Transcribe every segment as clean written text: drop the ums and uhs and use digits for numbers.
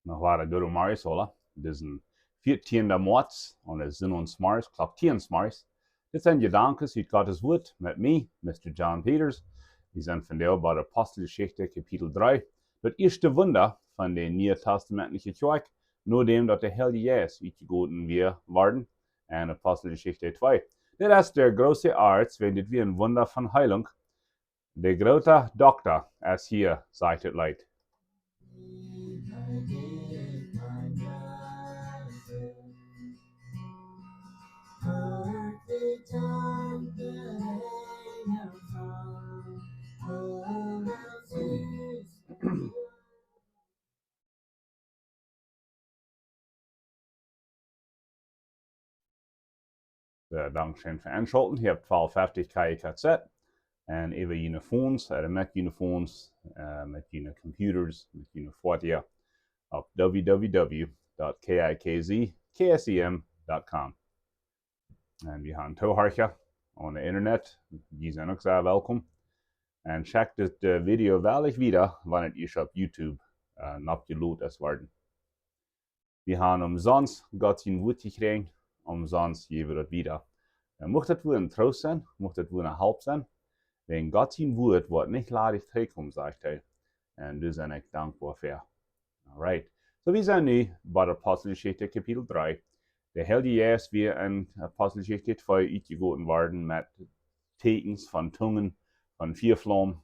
Nog waren door Maris hola. Dit is een 14e maart en het zijn ons Maris, klok 10 Maris. Dit zijn gedankens uit Gottes woord met mij, Mr. John Peters. We zijn vandaag bij de Apostelgeschichte, kapitel 3. Het eerste wunder van de Nieuwtestamentliche Kerk, nadat dat de Heilige Geest uitgegoten weer waren, en Apostelgeschichte 2. Dit is de große Arzt, wenn dit wie een wunder van Heilung. De grote dokter, als hier, sagt het leid. Dankzij veranstalten. Je hebt 1250 KKZ. En even je phones, met je phones, met je computers, met je voertuig op www.kikzksem.com. En we gaan toeharken op het internet. Die zijn ook zeer welkom. En check de video wel eens weer, wanneer je op YouTube opgeload is worden. We gaan umsonst Gott zijn woord gekregen, umsonst geven we dat wieder. En mocht het wohl een troost zijn, mocht het wohl een hulp zijn, denn Gott zijn woord wordt niet ladig terugkomen, zegt hij. En daar ben ik dankbaar voor. Alright. So we zijn nu bij de Apostelgeschichte kapitel 3. De Heilige Geest weer in Apostelgeschichte 2 uitgegoten worden met tekens van tongen, van viervlam,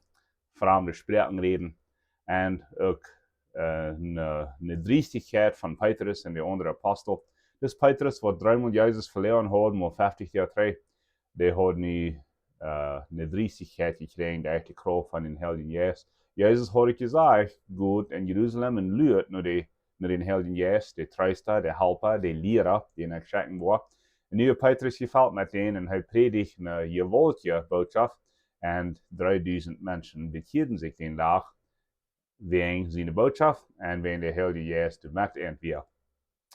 vreemde spraken reden. En ook een driestigheid van Petrus en de andere apostel. Dus Petrus, wat 3 Jezus verloren had, maar 50 jaar terug, die had nu een driestigheid gekregen uit de kracht van de Heilige Geest. Jezus had gezegd, goed in Jeruzalem en luid naar de Heilige Geest, de trooster, de helper, de leraar, die in schikken was. En nu heeft Petrus gevalt met hen en hij predigt een geweldige boodschap. En 3000 mensen bekeerden zich den dag wegen zijn boodschap en wegen de Heilige Geest de macht weer.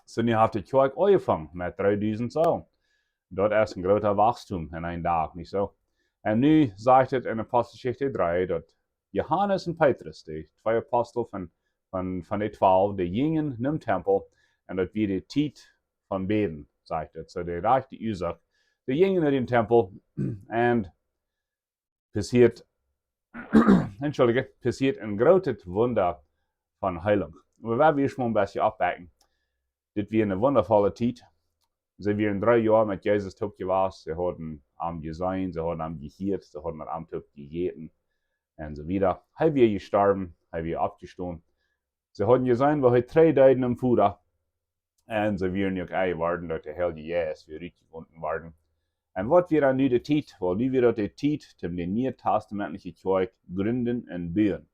So nu heeft de kerk aangevangen met 3000 Säulen. Dat is een groter wachstum in een dag, niet zo? En nu zegt het in Apostelgeschichte 3 dat Johannes en Petrus, de 2 apostelen van de 12, die gingen naar de tempel en dat weer de tijd van beden, zegt het. So de rechte Ursache. Die gingen naar de tempel en passiert een groot wunder van Heilung. We werden weer een beetje afbakken. Dit weer een wondervolle tijd. Ze waren 3 jaar met Jezus top geweest. Ze hadden hem gezien, ze hadden hem gehoord, ze hadden met hem top gegeten. En so wieder. Hij weer gestorben, hij weer opgestaan. Ze hadden gezien, waar hij 3 dagen im Fuder. En ze waren ook geworden, dat de Heilige Geest weer uitgevonden worden. En wat weer nu de tijd? Wel, nu weer de tijd, om de Nieuwtestamentliche Kerk gründen en bouwen.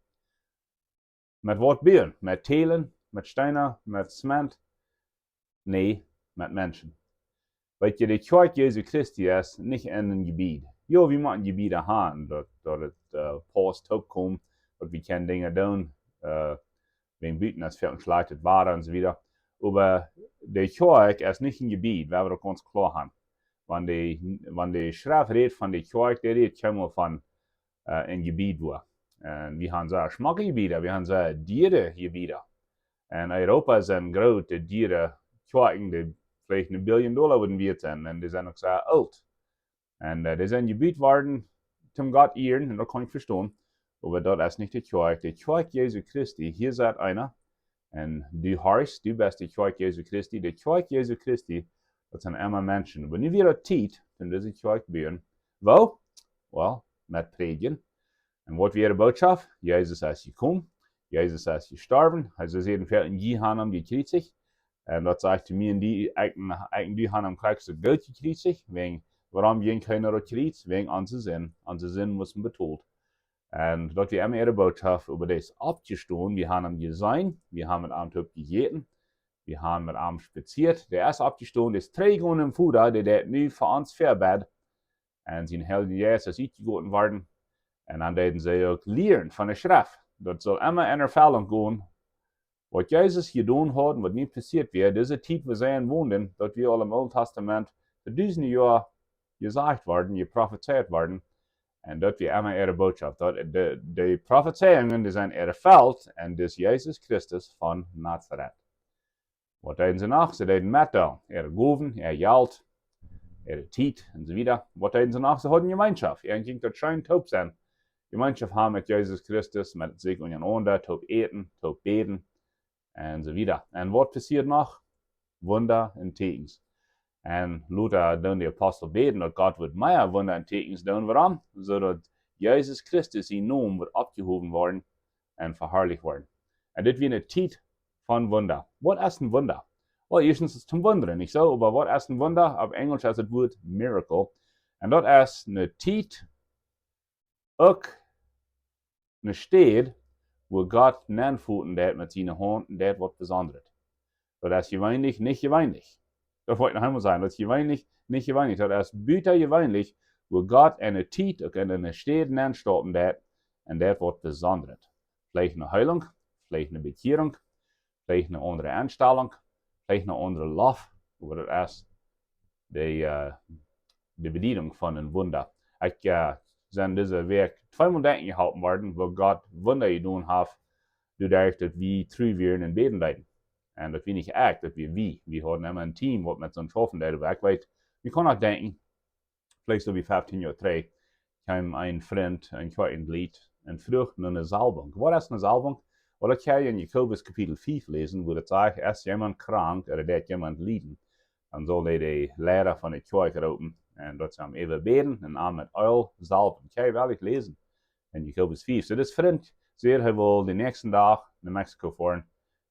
Met wat bouwen? Met telen, met stenen, met cement? Nee, met mensen. Weet je, de Kerk Jesu Christi is niet in een gebied. Ja, we moeten gebieden hebben, dat het post opkomt, dat we kunnen dingen doen, wenn buiten is veel slecht water en zo wieder. Maar de Kerk is niet een gebied, waar we ook ons klaar hebben. Wanneer de schrift redt van de kerk, die redt helemaal van een gebied waar. En we hebben zo smakgebieden, we hebben zo dierengebieden. En Europa zijn grote dierenkerken, die vielleicht $1 billion worden waard zijn. En die zijn ook zo oud. En die zijn gebied worden, zum Gott ehren, en dat kan ik verstaan. Maar dat is niet de kerk. De kerk Jesu Christi, hier zit einer. En du hoorst, du bist de kerk Jesu Christi. De kerk Jesu Christi, dat zijn allemaal mensen. Maar nu weer het tijd, toen deze kerk bouwen. Wel, met predigen. En wat weer de boodschap? Jezus is gekomen. Jezus is gestorben. Hij is even veel in die hand gekriegt. En dat zegt zu mir, die eigen die haben am Kreuz so Geld gekriegt, wegen Waarom ging keiner auf Kreuz? Wegen unserer Sinn. Unsere Sinn müssen betont. Und dort wir immer ihre Botschaft über das abgestanden. Wir haben ihm gesehen, wir haben mit ihm gegeten, wir haben mit ihm spaziert. Der erste abgestanden ist 3 Stunden im Fuder, der nu für uns verbet. Und sein Helden Jesus ist gegoten worden. Und dann werden sie auch lernen von der Schrift. Das soll immer in Erfahrung gehen. Was Jesus getan hat und was nicht passiert wird, diese Zeit, wo sie wohnen, dass wir alle im Alten Testament für 1000 Jahre gesagt worden, geprophezeit worden. Und dat wir immer ihre Botschaft. Die Prophezeiungen, die sind erfüllt, und das Jesus Christus von Nazareth. Was deden sie noch? Sie deden Metal, ihre Goven, ihr Geld, ihre Zeit und so weiter. Was deden sie noch? Sie hatten Gemeinschaft. Irgendwie das scheint taub sein. Gemeinschaft haben mit Jesus Christus, mit sich untereinander, taub eten, taub beten und so weiter. Und was passiert noch? Wunder und Tekens. Und Luther dann die Apostel beten, dass Gott wird mehr Wunder und Tekens tun. Warum? So dass Jesus Christus in Namen wird abgehoben worden und verherrlicht worden. Und das wird eine Zeit von Wunder. Was ist ein Wunder? Well, erstens ist es zum Wundern, nicht so? Aber was ist ein Wunder? Auf Englisch heißt das Wort Miracle. Und das ist eine Zeit, auch eine Stadt, wo Gott nennt mit seinen Händen, das wird besonders. Das ist gewöhnlich, nicht gewöhnlich. Das wollte ich noch einmal sagen. Das ist gewöhnlich, nicht gewöhnlich. Das ist büter gewöhnlich, wo Gott eine Zeit und eine Stadt nennt, und das wird besonders. Vielleicht eine Heilung, vielleicht eine Bekehrung, vielleicht eine andere Einstellung, vielleicht eine andere Love, aber das ist die Bedienung von einem Wunder. Ich sind diese Weg zweimal denken gehalten worden, wo Gott Wunder getan hat, dadurch, dass wir treu werden und beten leiden. Und das wir nicht echt, dass wir haben immer ein Team, das mit so einem Schaffen der Weg weiß. Wir können auch denken, vielleicht so wie 15 Jahre zurück, kam ein Freund, ein Glied, und fragt nach einer Salbung. Was ist eine Salbung? Oder das kann ich in Jakobus Kapitel 5 lesen, wo das sagt, ist jemand krank oder der jemand leiden. Dann soll er die Lehrer von der Kirche rufen. Und dort haben wir beten und an mit Öl salben. Kann ich wirklich lesen in Jakobus 5. So das Freund, er will den nächsten Tag nach Mexiko fahren,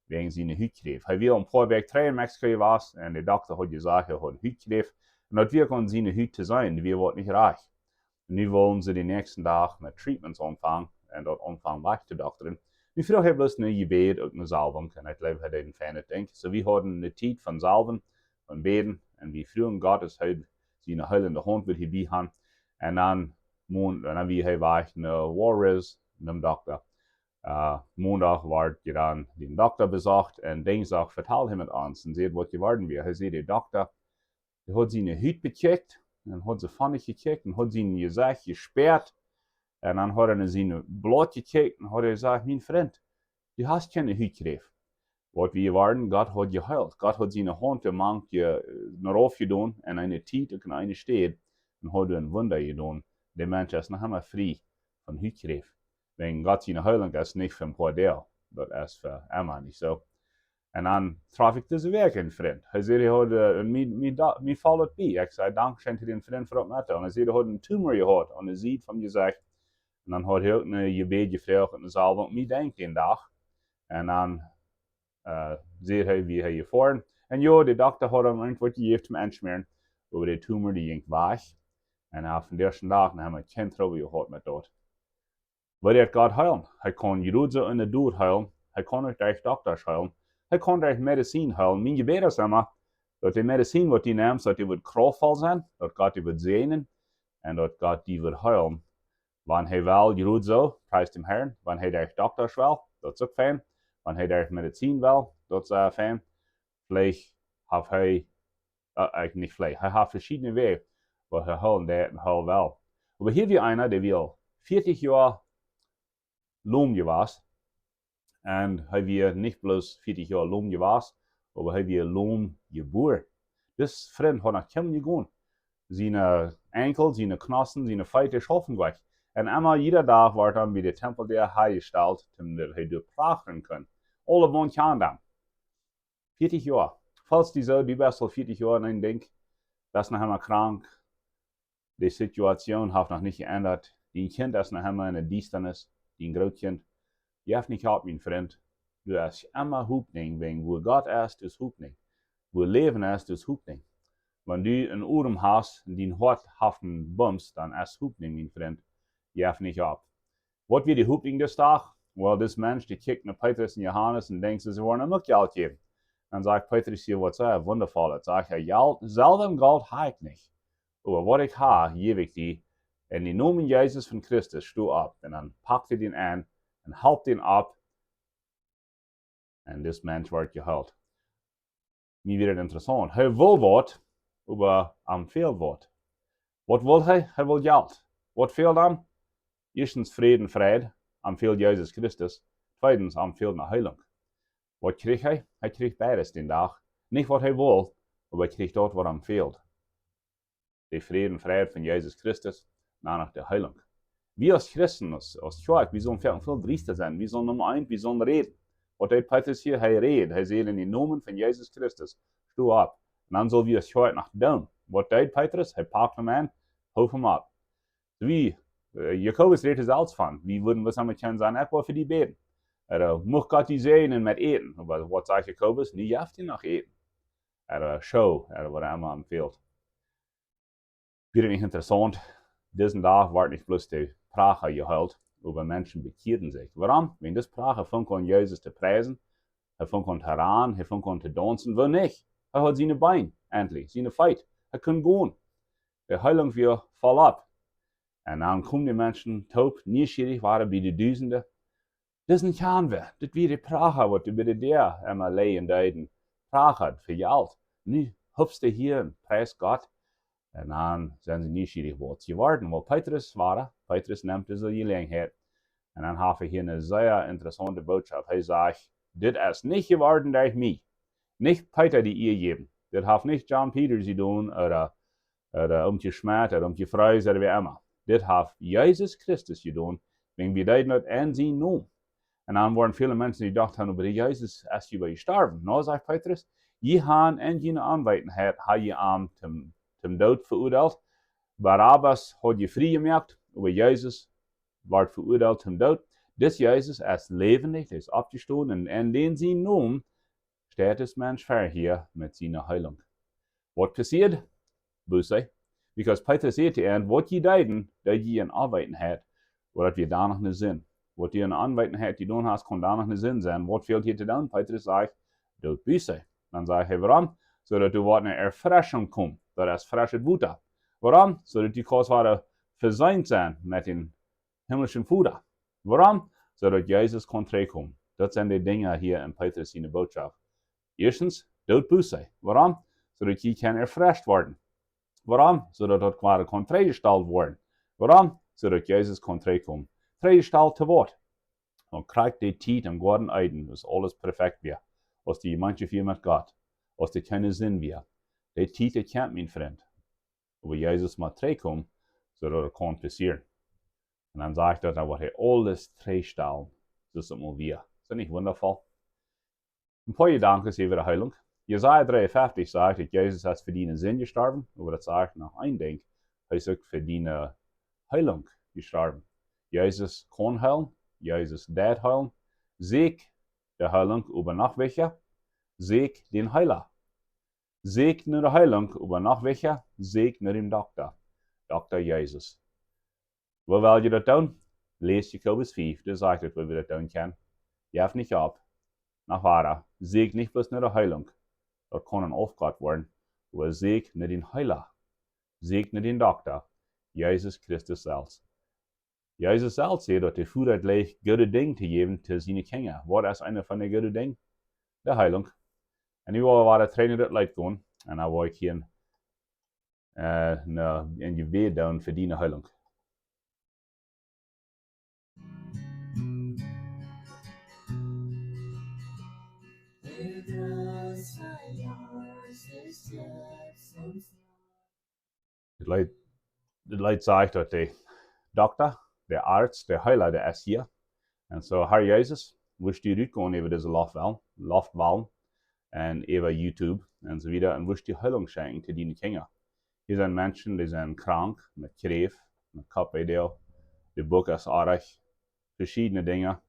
wegen seiner Hütkreef. Er will ein paar Tage 3 in Mexiko was, und der Doktor hat gesagt, er hat Hütkreef. Und das wird an seine Hütte sein, wir wird nicht reich. Und nun wollen sie den nächsten Tag mit Treatments anfangen, und dort anfangen weiter zu doktern. Nu vroeg hij bloß eine Gebet und eine Salbung, und ich glaube, er hat einen feinen Denk. So wir hatten eine Zeit von Salben, von Beten, und wir frühen Gottes halt seine heilende Hand wird hier haben. Und dann, wie er war ich eine Warriors, einem Doktor. Montag war ich dann den Doktor besucht, und Dienstag verteilt er mit uns und sieht, was geworden wäre. Er sieht, der Doktor, der hat seine Hüte bekickt, und hat sie von nicht gekickt, und hat sie gesagt, gesperrt. Und dann hat er seine Blut gekickt und hat gesagt, mein Freund, du hast keine Hütkreef. Was wir waren, Gott hat geheilt. Gott hat seine Hand gemacht, nach oben getan, in eine Zeit und in eine Stadt, und hat ein Wunder getan. Der Mensch ist noch immer frei von Hütkreef. Wenn Gott seine Heilung ist nicht für ein paar Tage, das ist für immer nicht so. Und dann traf ich diese Weg einen Freund. Er sagte, mir fällt bei. Ich sagte, danke schön für den Freund für das Mathe. Und er sagte, er hat einen Tumor gehabt, und er sieht von gesagt. Und dann hat er auch eine Gebet gefragt und eine Salbung. Mir denkt den Tag. Und dann sieht er, wie er gefahren. Und ja, der Doktor hat ihm irgendwas gegeben zum Einschmieren. Aber der Tumor, die ging weg. Und auf den ersten Tag haben wir kein Trouble gehabt mit dort. Weil er Gott heilen. Er kann Gerudse in der Tod heilen. Er kann euch durch Doktors heilen. Er kann durch Medizin heilen. Mein Gebet ist immer, dass die Medizin, die die nehmen, dass die wird kraftvoll sein, dass Gott die wird segnen, und dass Gott die wird heilen. Wenn er will, gerut so, preist dem Herrn. Wenn er durch Doktors will, das ist auch fein. Wenn er durch Medizin will, das ist auch fein. Vielleicht hat er, nicht vielleicht, er hat verschiedene Wege, wo er heilen der und heilen will. Aber hier wie einer, der will 40 Jahre Luhma gewesen. Und er will nicht bloß 40 Jahre Luhma gewesen, aber er will Luhma geboren. Das Freund hat nach Kämmen gegangen. Seine Enkel, seine Knochen, seine Feite schaffen gleich. Und immer jeder Tag war dann wie der Tempel der hergestellt, damit er durchprachten kann. Alle wollen kann dann. 40 Jahre. Falls die so, die bist 40 Jahre und ein Ding, das ist noch einmal krank. Die Situation hat noch nicht geändert. Die Kind ist noch einmal in der Dienstnis, die Großkind. Je hebt nicht gehabt, mein Freund. Du hast immer Hoopning, wegen wo Gott ist, ist Hoopning. Wo Leben ist, ist Hoopning. Wenn du einen Urm hast und den Hort haften bummst, dann erst hupt nicht, mein Freund. Jef nicht ab. Was wird die Huping des Tag? Well, das Mensch, die kickt nach Petrus und Johannes und denkt, sie wollen noch Geld geben. Dann sagt Petrus hier, was sei wundervoll. Dann sagt er, selber Geld habe ich nicht. Aber was ich habe, gebe ich dir. In den Namen Jesus von Christus, steh ab. Und dann packt er den an und hält den ab. Und das Mensch wird geheilt. Mir wird es interessant. Er will was, aber am fehlt was. Was will er? Er will Geld. Was fehlt ihm? Erstens Frieden, am fehlt Jesus Christus. Zweitens, am fehlt eine Heilung. Was kriegt er? Er kriegt beides den Tag. Nicht, was er will, aber er kriegt dort, was ihm fehlt. Der Frieden von Jesus Christus, nach der Heilung. Wir als Christen, als Kirche, wir sollen viel Priester sein. Wir sollen Nummer 1, wir sollen reden. Was der Petrus hier, er redet. Er sagt in den Namen von Jesus Christus, steh ab. Und dann sollen wir als Kirche nach dem. Was der Petrus, er packt ihn an, holt ihn ab. Wie Jakobus redet selbst von. Wie würden wir sagen, können sein, etwa für die beten. Muss Gott die segnen mit Eten. Aber was sagt Jakobus? Nie jaft ihn nach Eten. Show, was er immer empfiehlt. Wieder nicht interessant. Diesen Tag wird nicht bloß die Sprache geheilt, aber Menschen bekehren sich. Warum? Wenn das Sprache fängt an, Jesus zu preisen, er fängt an zu ran, er fängt an zu tanzen, wo nicht? Er hat seine Beine, endlich, seine Feit. Er kann gehen. Die Heilung wird voll ab. Und dann kommen die Menschen taub, neugierig waren bei den Düsenden. Das nicht haben wir. Das wird die Sprache, was du bitte der immer leiden, deuten. Sprache für Geld. Nu hüpfst du hier und preist Gott. Und dann sind sie neugierig, was sie warten. Weil Petrus nimmt diese Gelegenheit. Und dann habe ich hier eine sehr interessante Botschaft. Er sagt, das ist nicht geworden durch mich. Nicht Peter, die ihr geben. Das hat nicht John Peter sie tun, oder die Schmerz, oder die Freude, oder wie immer. Das hat Jesus Christus getan, wenn wir das nicht ansehen nun. Und dann waren viele Menschen, die dachten, aber Jesus ist über gestorben. No, sagt Petrus, je haben in jener Anwesenheit, hat je zum Tod verurteilt. Barabbas hat je frei gemacht, aber Jesus war verurteilt zum Tod. Das Jesus ist lebendig, ist abgestanden, und in den sie nun steht das Mensch vor hier mit seiner Heilung. Was passiert? Buße. Because Petrus sagt ihnen, was je deuten, dass je in Anwesenheit, oder wir da noch nicht sind. Was ihr in Anwesenheit, die du hast, kann da noch nicht Sinn sein. Was fehlt hier zu tun? Petrus sagt, du Buße. Dann sagt er, warum? So dass du eine Erfrischung kommt. Das ist frisches Futter. Warum? So dass die Kostware versöhnt sein mit dem himmlischen Futter. Warum? So dass Jesus kann zurückkommen. Das sind die Dinge hier in Petrus in der Botschaft. Erstens, du Buße. Warum? So dass die kann erfrischt werden. Warum? So dass dort quasi kann freigestellt werden. Warum? So dass Jesus kann zurückkommen. Freigestellt zu Wort. Und kriegt die Zeit im Garten Eden, dass alles perfekt wird. Als die Gemeinschaft mit Gott. Als die keine Sinn wird. Die Zeit erkennt, mein Freund. Aber Jesus muss zurückkommen, so dass das kann passieren. Und dann sagt er, da wird er alles freistellen. Das ist immer wir. Ist das nicht wundervoll? Ein paar Gedanken über die Heilung. Jesaja 53 sagt, dass Jesus hat für deine Sinn gestorben. Aber das sagt noch ein Ding. Er ist auch für deine Heilung gestorben. Jesus kann heilen, Jesus wird heilen. Sieg die Heilung über Nachwächer, Sieg den Heiler. Sieg nur die Heilung über Nachwächer, Sieg nur den Doktor. Doktor Jesus. Wo will ihr das tun? Lest Jakobus 5, das sagt euch, wo wir das tun können. Jef nicht ab. Nach Wara. Sieg nicht bloß nur die Heilung. Das kann ein Aufgott werden. Aber Sieg nur den Heiler. Sieg nur den Doktor. Jesus Christus selbst. Jesus selbst sagt, dass die Führer gleich gute Dinge zu geben zu seinen Kindern. Was ist eine von den guten Dingen? Die Heilung. Und ich war der Trainer das Leid gehen. Und da war ich hier in Gebet down für die Heilung. Das Leid sagt, dass der Doktor, der Arzt, der Heiler, der ist hier. Und so, Herr Jesus, willst du rückgehen über diese Loftwellen und über YouTube und so weiter und willst du Heilung schenken zu deinen Kindern. Hier sind Menschen, die sind krank, mit Krebs, mit Kopfidee, die Buch ist arg, verschiedene Dinge.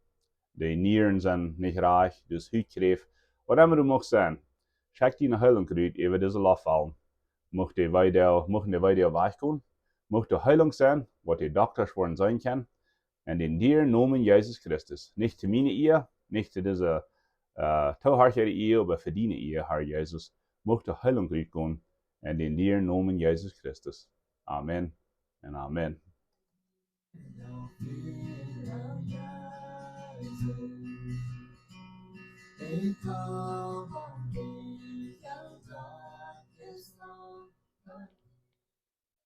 Die Nieren sind nicht reich, das Hütkrebs, was immer du magst sein. Check deine Heilung über diese Loftwellen. mochten die weiter weichkommen, mochte Heilung sein, was die Doktor schworen sein kann, und in dir Namen Jesus Christus. Nicht zu meiner Ehe, nicht zu dieser tauhartige Ehe, aber für deine Ehe, Herr Jesus, mochte Heilung gehen, und in dir Namen Jesus Christus. Amen und Amen.